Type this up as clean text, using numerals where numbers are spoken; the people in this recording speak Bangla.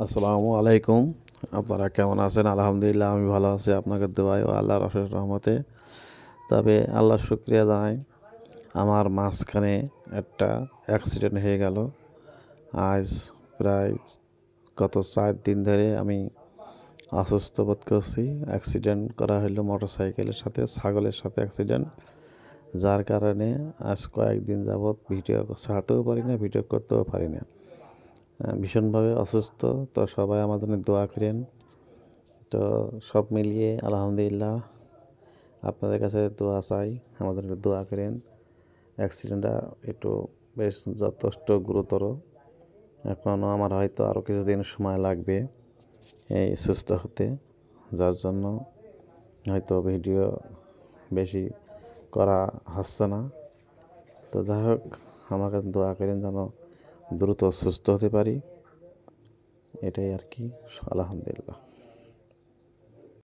আসসালামু আলাইকুম। আপনারা কেমন আছেন? আলহামদুলিল্লাহ আমি ভালো আছি আপনাদের দোয়ায় ও আল্লাহর অশেষ রহমতে। তবে আল্লাহর শুকরিয়া জানাই, আমার মাঝখানে একটা অ্যাক্সিডেন্ট হয়ে গেল। আজ প্রায় গত ৪ দিন ধরে আমি অসুস্থ বোধ করছি। অ্যাক্সিডেন্ট করা হলো মোটরসাইকেলের সাথে, ছাগলের সাথে অ্যাক্সিডেন্ট। যার কারণে আজ কয়েকদিন যাবৎ ভিডিও ছাড়তেও পারি না, ভিডিও করতেও পারি না। ভীষণভাবে অসুস্থ। তো সবাই আমার জন্য দোয়া করেন। তো সব মিলিয়ে আলহামদুলিল্লাহ আপনাদের কাছে দোয়া চাই, আমাদের একটু দোয়া করেন। অ্যাক্সিডেন্টটা একটু বেশ যথেষ্ট গুরুতর। এখনও আমার হয়তো আরও কিছুদিন সময় লাগবে এই সুস্থ হতে, যার জন্য হয়তো ভিডিও বেশি করা হচ্ছে না। তো যাই হোক, আমাকে দোয়া করেন যেন দ্রুত সুস্থ হতে পারি, এটাই আর কি। আলহামদুলিল্লাহ।